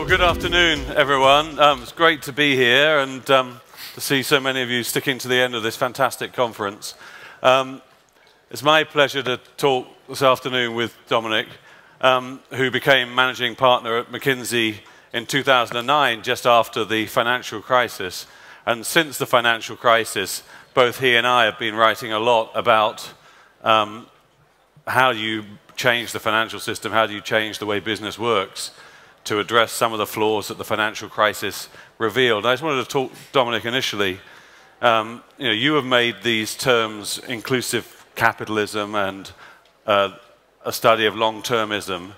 Well, good afternoon, everyone. It's great to be here and to see so many of you sticking to the end of this fantastic conference. It's my pleasure to talk this afternoon with Dominic, who became managing partner at McKinsey in 2009, just after the financial crisis. And since the financial crisis, both he and I have been writing a lot about how you change the financial system, how do you change the way business works to address some of the flaws that the financial crisis revealed. I just wanted to talk, Dominic, initially. You have made these terms inclusive capitalism and a study of long-termism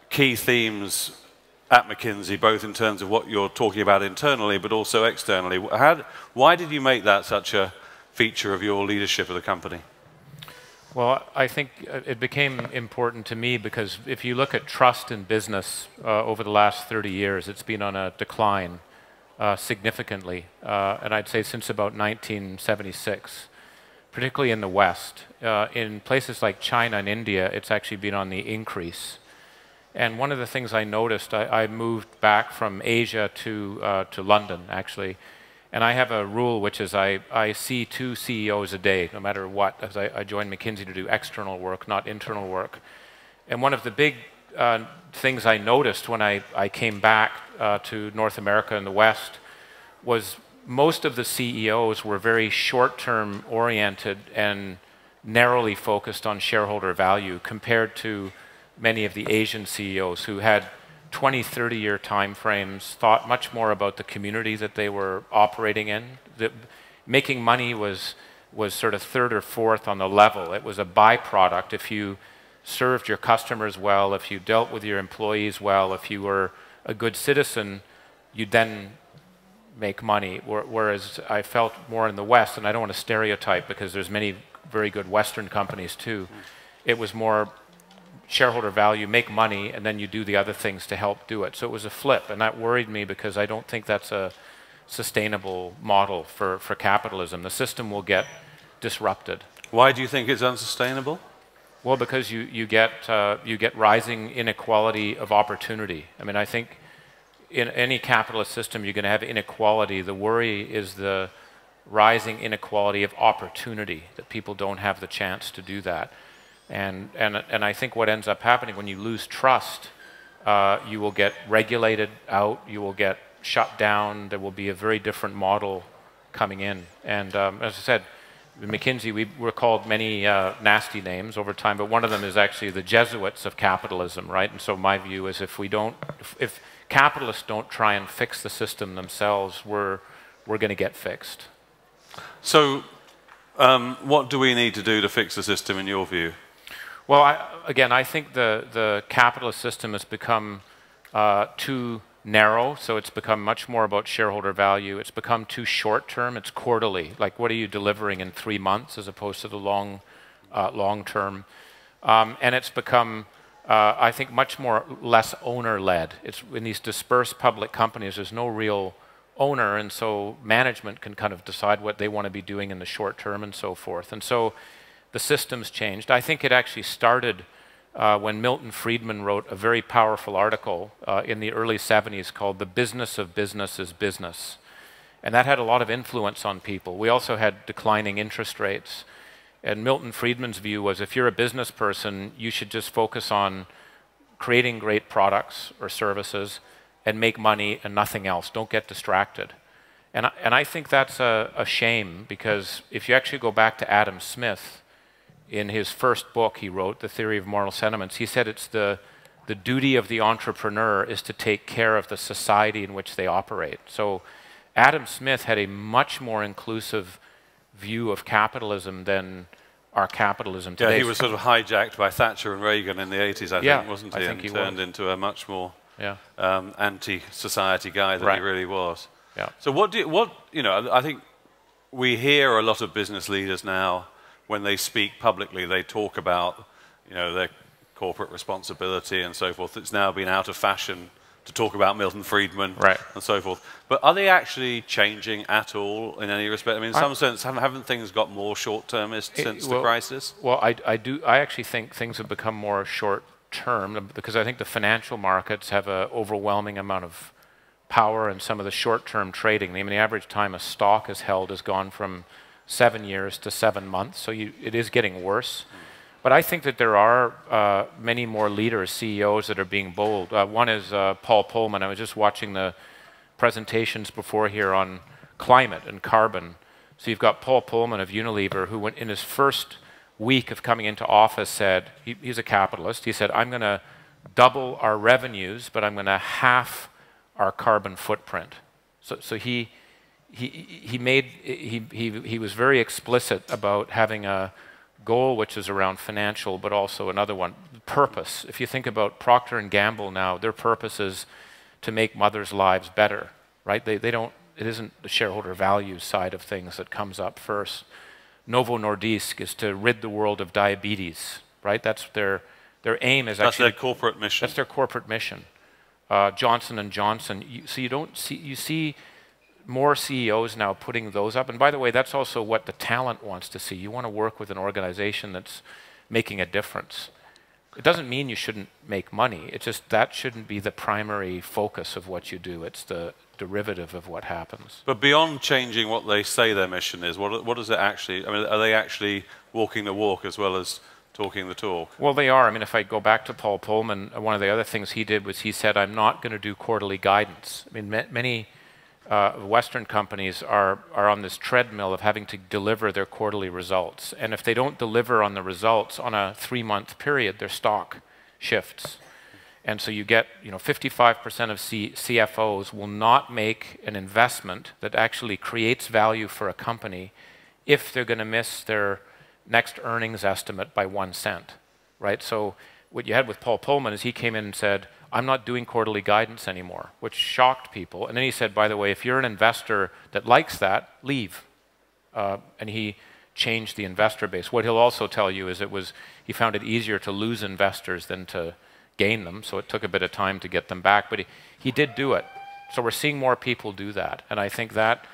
key themes at McKinsey, both in terms of what you're talking about internally, but also externally. Why did you make that such a feature of your leadership of the company? Well, I think it became important to me because if you look at trust in business over the last 30 years, it's been on a decline significantly, and I'd say since about 1976, particularly in the West. In places like China and India, it's actually been on the increase. And one of the things I noticed, I moved back from Asia to London, actually. And I have a rule, which is I see 2 CEOs a day, no matter what, as I joined McKinsey to do external work, not internal work. And one of the big things I noticed when I came back to North America and the West was most of the CEOs were very short-term oriented and narrowly focused on shareholder value compared to many of the Asian CEOs who had 20, 30-year time frames, thought much more about the community that they were operating in. Making money was sort of 3rd or 4th on the level. It was a byproduct. If you served your customers well, if you dealt with your employees well, if you were a good citizen, you'd then make money. Whereas I felt more in the West, and I don't want to stereotype because there's many very good Western companies too, it was more shareholder value, make money, and then you do the other things to help do it. So it was a flip, and that worried me because I don't think that's a sustainable model for capitalism. The system will get disrupted. Why do you think it's unsustainable? Well, because you get rising inequality of opportunity. I mean, I think in any capitalist system you're going to have inequality. The worry is the rising inequality of opportunity, that people don't have the chance to do that. And I think what ends up happening when you lose trust, you will get regulated out, you will get shut down, there will be a very different model coming in. And as I said, in McKinsey we were called many nasty names over time, but one of them is actually the Jesuits of capitalism, right? And so my view is if capitalists don't try and fix the system themselves, we're going to get fixed. So what do we need to do to fix the system in your view? Well, I think the capitalist system has become too narrow, so it's become much more about shareholder value. It's become too short-term. It's quarterly. Like, what are you delivering in 3 months as opposed to the long term? And it's become, I think, much less owner-led. It's in these dispersed public companies. There's no real owner, and so management can kind of decide what they want to be doing in the short term and so forth. And so the system's changed. I think it actually started when Milton Friedman wrote a very powerful article in the early 70s called The Business of Business is Business. And that had a lot of influence on people. We also had declining interest rates. And Milton Friedman's view was if you're a business person, you should just focus on creating great products or services and make money and nothing else. Don't get distracted. And I think that's a shame because if you actually go back to Adam Smith, in his first book he wrote, The Theory of Moral Sentiments, he said it's the duty of the entrepreneur is to take care of the society in which they operate. So Adam Smith had a much more inclusive view of capitalism than our capitalism today. Yeah, he was sort of hijacked by Thatcher and Reagan in the 80s, I think, wasn't he? And turned into a much more anti-society guy than he really was. Yeah. So I think we hear a lot of business leaders now, when they speak publicly, they talk about, their corporate responsibility and so forth. It's now been out of fashion to talk about Milton Friedman and so forth. But are they actually changing at all in any respect? I mean, in some sense, haven't things got more short-termist since the crisis? Well, I actually think things have become more short term, because I think the financial markets have an overwhelming amount of power in some of the short-term trading. I mean, the average time a stock is held has gone from 7 years to 7 months, so it is getting worse. But I think that there are many more leaders, CEOs, that are being bold. One is Paul Pullman. I was just watching the presentations before here on climate and carbon. So you've got Paul Pullman of Unilever, who went in his first week of coming into office said, he's a capitalist, he said, I'm going to double our revenues, but I'm going to half our carbon footprint. So he was very explicit about having a goal which is around financial, but also another one, purpose. If you think about Procter & Gamble now, their purpose is to make mothers' lives better, right? They don't, it isn't the shareholder value side of things that comes up first. Novo Nordisk is to rid the world of diabetes, right? That's their aim is actually... That's their corporate mission. That's their corporate mission. Johnson & Johnson, you see more CEOs now putting those up. And by the way, that's also what the talent wants to see. You want to work with an organization that's making a difference. It doesn't mean you shouldn't make money. It's just that shouldn't be the primary focus of what you do. It's the derivative of what happens. But beyond changing what they say their mission is, what does it actually, I mean, are they actually walking the walk as well as talking the talk? Well, they are. I mean, if I go back to Paul Pullman, one of the other things he did was he said, I'm not going to do quarterly guidance. I mean, many Western companies are on this treadmill of having to deliver their quarterly results. And if they don't deliver on the results on a 3-month period, their stock shifts. And so you get, 55% of CFOs will not make an investment that actually creates value for a company if they're going to miss their next earnings estimate by 1 cent, right? So what you had with Paul Pullman is he came in and said, I'm not doing quarterly guidance anymore, which shocked people. And then he said, by the way, if you're an investor that likes that, leave. And he changed the investor base. What he'll also tell you is he found it easier to lose investors than to gain them, so it took a bit of time to get them back. But he did do it. So we're seeing more people do that. And I think that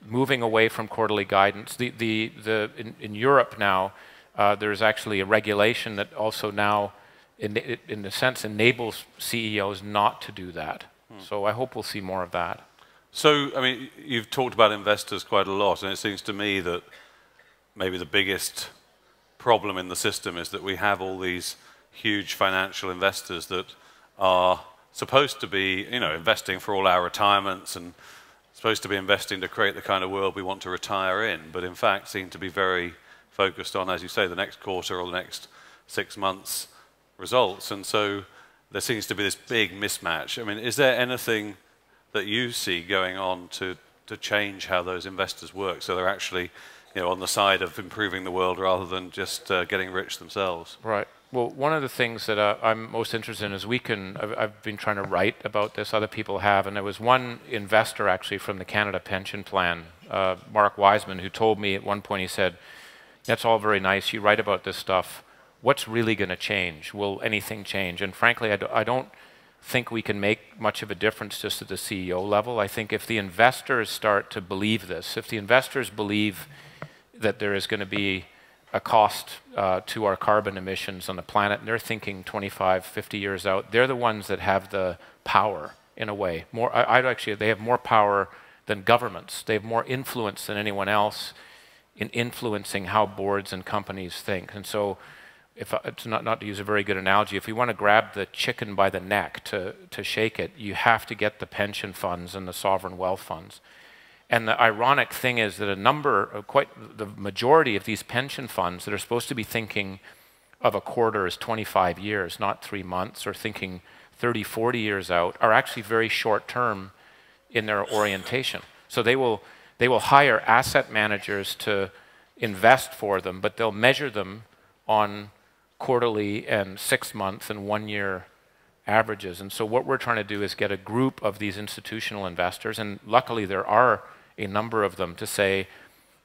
moving away from quarterly guidance, in Europe now, there's actually a regulation that also now, in a sense, enables CEOs not to do that. So I hope we'll see more of that. So, I mean, you've talked about investors quite a lot, and it seems to me that maybe the biggest problem in the system is that we have all these huge financial investors that are supposed to be, investing for all our retirements and supposed to be investing to create the kind of world we want to retire in, but in fact seem to be very focused on, as you say, the next quarter or the next 6 months results. And so there seems to be this big mismatch. I mean, is there anything that you see going on to change how those investors work so they're actually on the side of improving the world rather than just getting rich themselves? Right. Well, one of the things that I'm most interested in is I've been trying to write about this, other people have, and there was one investor actually from the Canada Pension Plan, Mark Wiseman, who told me at one point, he said, that's all very nice, you write about this stuff, what's really going to change? Will anything change? And frankly, I don't think we can make much of a difference just at the CEO level. I think if the investors start to believe this, if the investors believe that there is going to be a cost to our carbon emissions on the planet, and they're thinking 25, 50 years out, they're the ones that have the power, in a way. They have more power than governments. They have more influence than anyone else in influencing how boards and companies think. And so, it's not to use a very good analogy, if you want to grab the chicken by the neck to shake it, you have to get the pension funds and the sovereign wealth funds. And the ironic thing is that the majority of these pension funds that are supposed to be thinking of a quarter as 25 years, not 3 months, or thinking 30, 40 years out, are actually very short term in their orientation. So they will hire asset managers to invest for them, but they'll measure them on quarterly and 6-month and 1-year averages. And so what we're trying to do is get a group of these institutional investors, and luckily there are a number of them, to say,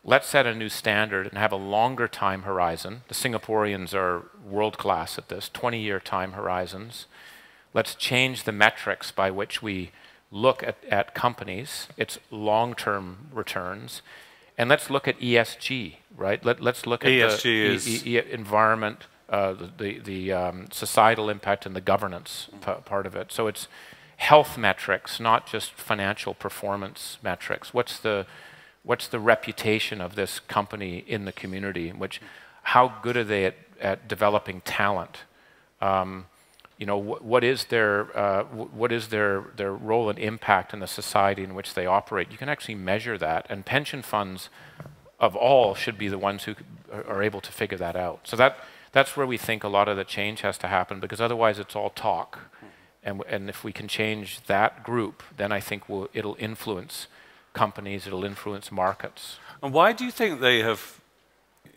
let's set a new standard and have a longer time horizon. The Singaporeans are world-class at this, 20-year time horizons. Let's change the metrics by which we look at companies, its long-term returns, and let's look at ESG, right? Let's look at ESG is environment, the societal impact and the governance part of it. So it's health metrics, not just financial performance metrics. What's the reputation of this company in the community? How good are they at developing talent? You know, what is their role and impact in the society in which they operate? You can actually measure that, and pension funds of all should be the ones who are able to figure that out. So that's where we think a lot of the change has to happen, because otherwise it's all talk. And if we can change that group, then I think it'll influence companies, it'll influence markets. And why do you think they have,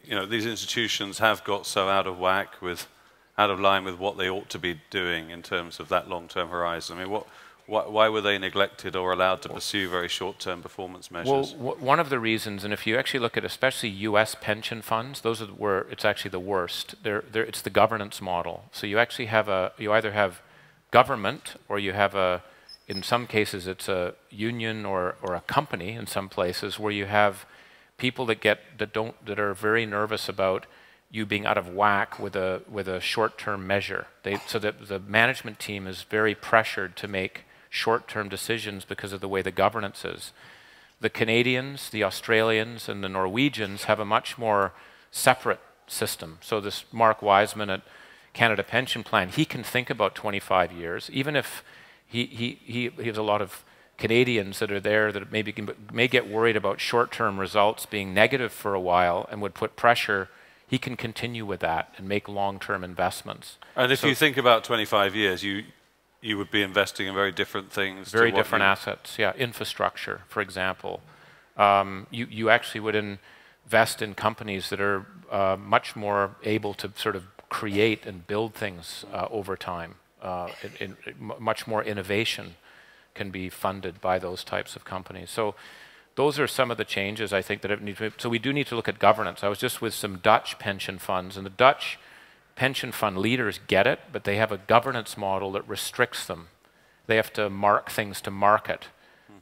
you know, these institutions have got so out of whack with, out of line with what they ought to be doing in terms of that long-term horizon? I mean, why were they neglected or allowed to pursue very short-term performance measures? Well, one of the reasons, and if you actually look at especially U.S. pension funds, those are where it's actually the worst. It's the governance model. So you actually have you either have government, or you have in some cases it's a union or a company in some places, where you have people that are very nervous about you being out of whack with a short-term measure. So that the management team is very pressured to make short-term decisions because of the way the governance is. The Canadians, the Australians, and the Norwegians have a much more separate system. So this Mark Wiseman at Canada Pension Plan, he can think about 25 years, even if he has a lot of Canadians that are there that may get worried about short-term results being negative for a while and would put pressure. He can continue with that and make long-term investments. And if you think about 25 years, you would be investing in very different things. Very different assets, yeah. Infrastructure, for example. You actually would invest in companies that are much more able to sort of create and build things over time. Much more innovation can be funded by those types of companies. So those are some of the changes I think that need to be. So we do need to look at governance. I was just with some Dutch pension funds, and the Dutch pension fund leaders get it, but they have a governance model that restricts them. They have to mark things to market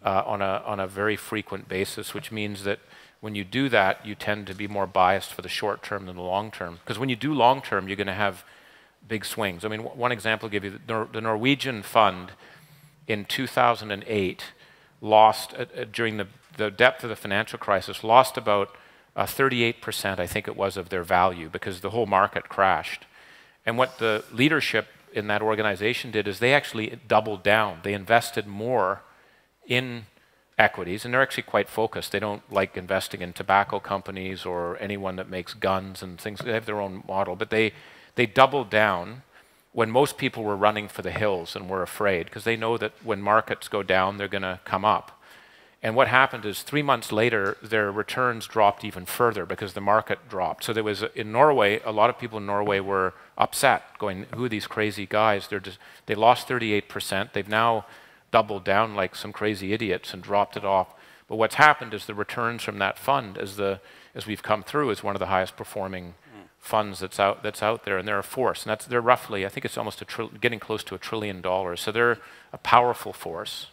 on a very frequent basis, which means that when you do that, you tend to be more biased for the short term than the long term. Because when you do long term, you're going to have big swings. I mean, one example I'll give you, the Norwegian fund in 2008 lost, during the depth of the financial crisis, lost about 38%, I think it was, of their value because the whole market crashed. And what the leadership in that organization did is they actually doubled down. They invested more in equities, and they're actually quite focused. They don't like investing in tobacco companies or anyone that makes guns and things. They have their own model, but they doubled down when most people were running for the hills and were afraid, because they know that when markets go down, they're going to come up. And what happened is 3 months later, their returns dropped even further because the market dropped. So there was, in Norway, a lot of people in Norway were upset, going, who are these crazy guys? They lost 38%. They've now doubled down like some crazy idiots and dropped it off. But what's happened is the returns from that fund, as we've come through, is one of the highest performing funds that's out there, and they're a force. And they're roughly, I think it's almost getting close to $1 trillion. So they're a powerful force.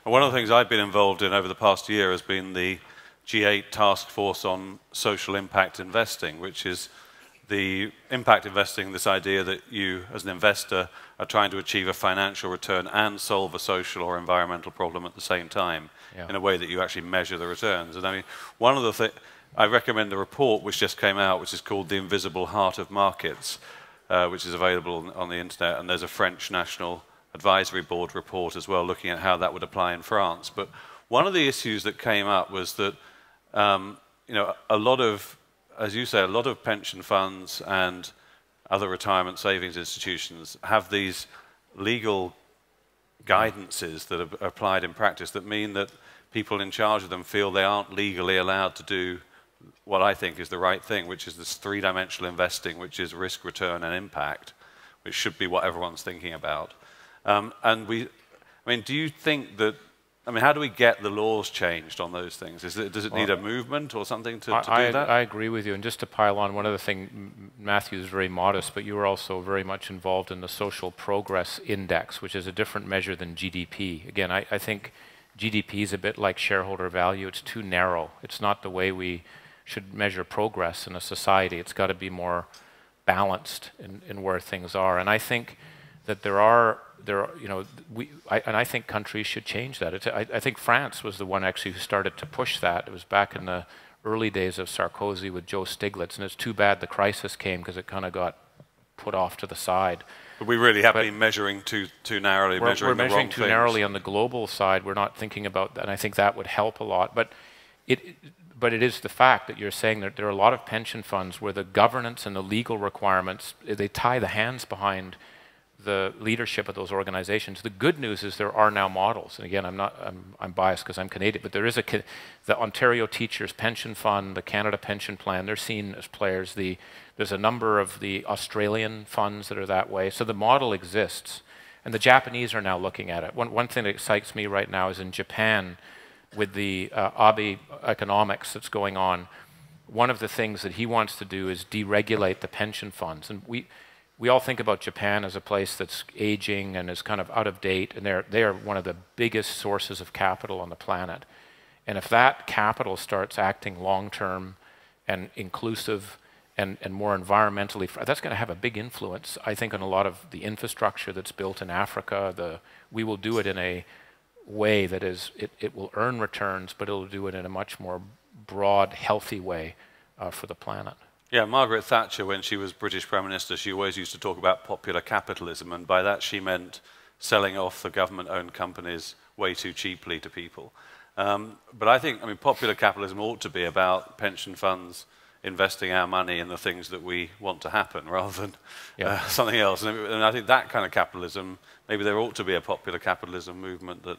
One of the things I've been involved in over the past year has been the G8 task force on social impact investing, which is the impact investing, this idea that you, as an investor, are trying to achieve a financial return and solve a social or environmental problem at the same time, in a way that you actually measure the returns. And I mean, one of the things, I recommend the report which just came out, which is called The Invisible Heart of Markets, which is available on the internet, and there's a French National Advisory Board report as well, looking at how that would apply in France. But one of the issues that came up was that, you know, a lot of, as you say, a lot of pension funds and other retirement savings institutions have these legal guidances that are applied in practice that mean that people in charge of them feel they aren't legally allowed to do what I think is the right thing, which is this three-dimensional investing, which is risk, return, and impact, which should be what everyone's thinking about. I mean, do you think that, I mean, how do we get the laws changed on those things? Does it need a movement or something to do that? I agree with you. And just to pile on, one other thing, Matthew is very modest, but you were also very much involved in the Social Progress Index, which is a different measure than GDP. Again, I think GDP is a bit like shareholder value. It's too narrow. It's not the way we should measure progress in a society. It's got to be more balanced in where things are. And I think that I think countries should change that. I think France was the one actually who started to push that. It was back in the early days of Sarkozy with Joe Stiglitz, and it's too bad the crisis came because it kind of got put off to the side. But we really have been measuring too narrowly, we're measuring too narrowly on the global side. We're not thinking about that, and I think that would help a lot. But it is the fact that you're saying that there are a lot of pension funds where the governance and the legal requirements, they tie the hands behind the leadership of those organizations. The good news is there are now models. And again, I'm biased because I'm Canadian, but there is the Ontario Teachers Pension Fund, the Canada Pension Plan, they're seen as players. There's a number of the Australian funds that are that way. So the model exists. And the Japanese are now looking at it. One thing that excites me right now is in Japan, with the Abe economics that's going on, one of the things that he wants to do is deregulate the pension funds. And we all think about Japan as a place that's aging and is kind of out of date, and they are one of the biggest sources of capital on the planet. And if that capital starts acting long-term and inclusive and more environmentally, that's going to have a big influence, I think, on a lot of the infrastructure that's built in Africa. We will do it in a way that is, it will earn returns, but it'll do it in a much more broad, healthy way for the planet. Yeah, Margaret Thatcher, when she was British Prime Minister, she always used to talk about popular capitalism, and by that she meant selling off the government-owned companies way too cheaply to people. But I think, popular capitalism ought to be about pension funds investing our money in the things that we want to happen rather than something else. And I think that kind of capitalism, maybe there ought to be a popular capitalism movement that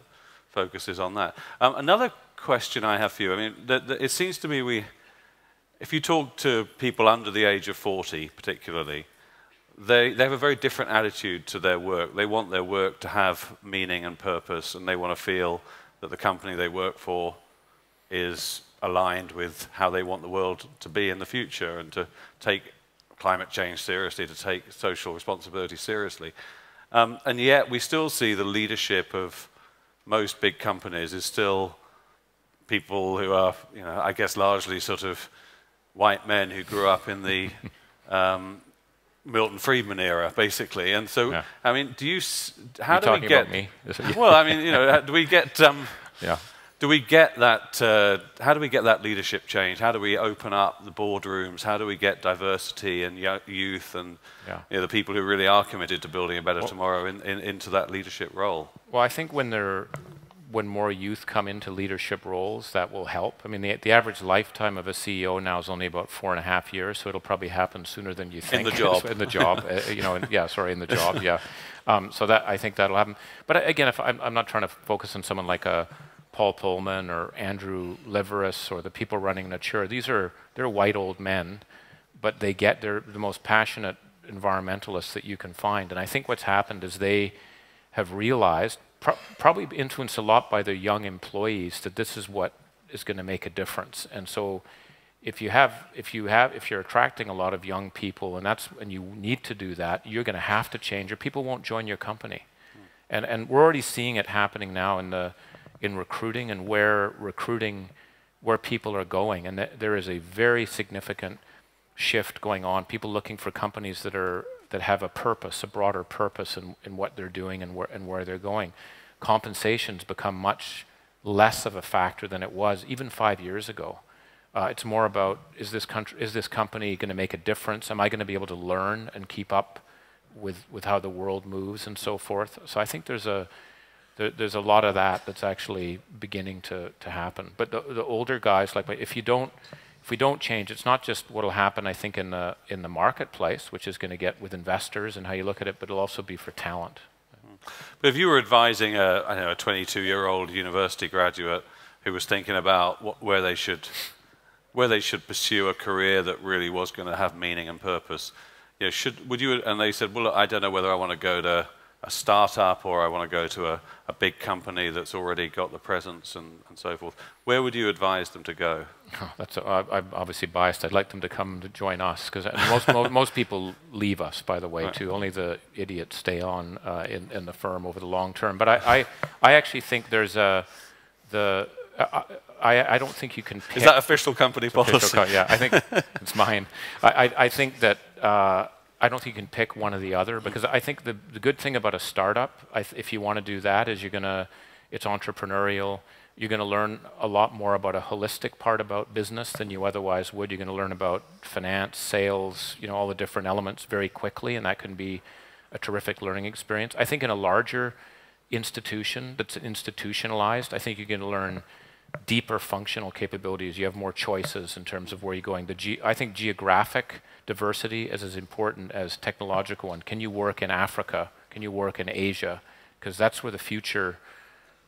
focuses on that. Another question I have for you, it seems to me if you talk to people under the age of 40 particularly, they have a very different attitude to their work. They want their work to have meaning and purpose, and they want to feel that the company they work for is aligned with how they want the world to be in the future, and to take climate change seriously, to take social responsibility seriously. And yet we still see the leadership of most big companies is still people who are, I guess largely sort of white men who grew up in the Milton Friedman era, basically. And so, how do we get? Well, do we get? Do we get that? How do we get that leadership change? How do we open up the boardrooms? How do we get diversity and youth and the people who really are committed to building a better tomorrow into that leadership role? Well, I think when more youth come into leadership roles, that will help. The average lifetime of a CEO now is only about 4.5 years, so it'll probably happen sooner than you think. In the job. In the job, in the job, yeah. So I think that'll happen. But again, if I'm not trying to focus on someone like a Paul Pullman or Andrew Liveris or the people running Nature. They're white old men, but they're the most passionate environmentalists that you can find. And I think what's happened is they have realized, probably influenced a lot by their young employees, that this is what is going to make a difference. And so if you're attracting a lot of young people, and you need to do that, you're going to have to change, or people won't join your company. And we're already seeing it happening now in recruiting and where people are going. And there is a very significant shift going on. People looking for companies that have a purpose, a broader purpose in what they're doing and where they're going. Compensation's become much less of a factor than it was even 5 years ago. It's more about, is this company going to make a difference? Am I going to be able to learn and keep up with how the world moves and so forth? So I think there's a lot of that's actually beginning to happen. But the older guys, like if we don't change, it's not just what will happen, I think, in the marketplace, which is going to get with investors and how you look at it, but it'll also be for talent. But if you were advising a 22-year-old university graduate who was thinking about where they should pursue a career that really was going to have meaning and purpose, and they said, well, look, I don't know whether I want to go to a startup or I want to go to a big company that's already got the presence and so forth. Where would you advise them to go? Oh, I'm obviously biased. I'd like them to come to join us, because most people leave us, by the way, right, too. Only the idiots stay on in the firm over the long term. But I actually think there's I don't think you can pick. Is that official company policy? Yeah, I think it's mine. I think that I don't think you can pick one or the other, because I think the good thing about a startup, if you want to do that, is it's entrepreneurial. You're going to learn a lot more about a holistic part about business than you otherwise would. You're going to learn about finance, sales, all the different elements very quickly, and that can be a terrific learning experience. I think in a larger institution that's institutionalized, I think you're going to learn deeper functional capabilities. You have more choices in terms of where you're going. I think geographic diversity is as important as technological one. Can you work in Africa? Can you work in Asia? Because that's where the future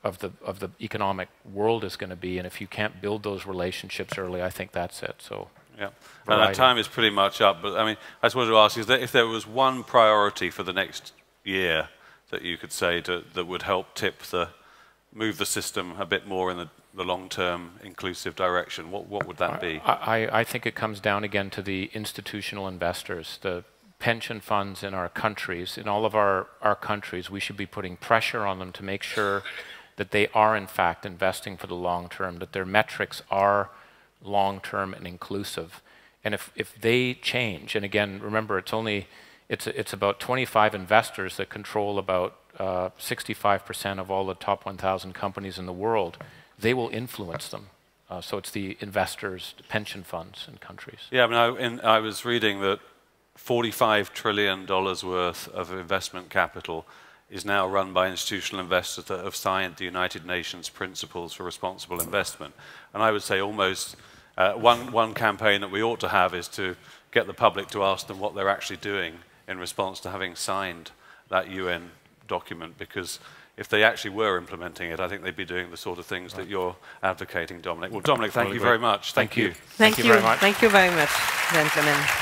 of the economic world is going to be, and if you can't build those relationships early, I think that's it. So yeah, and our time is pretty much up. But I mean, I just wanted to ask you, if there was one priority for the next year that you could say that would help move the system a bit more in the long-term inclusive direction, what would that be? I think it comes down again to the institutional investors, the pension funds in our countries. In all of our countries, we should be putting pressure on them to make sure that they are in fact investing for the long term, that their metrics are long-term and inclusive. And if they change, and again, remember, it's about 25 investors that control about 65% of all the top 1,000 companies in the world, they will influence them. So it's the investors, the pension funds in countries. Yeah, I mean, I was reading that $45 trillion worth of investment capital is now run by institutional investors that have signed the United Nations Principles for Responsible Investment. And I would say almost one campaign that we ought to have is to get the public to ask them what they're actually doing in response to having signed that UN document, because if they actually were implementing it, I think they'd be doing the sort of things that you're advocating, Dominic. Well, Dominic, thank you very much. Thank you. Thank you very much. Thank you very much, gentlemen.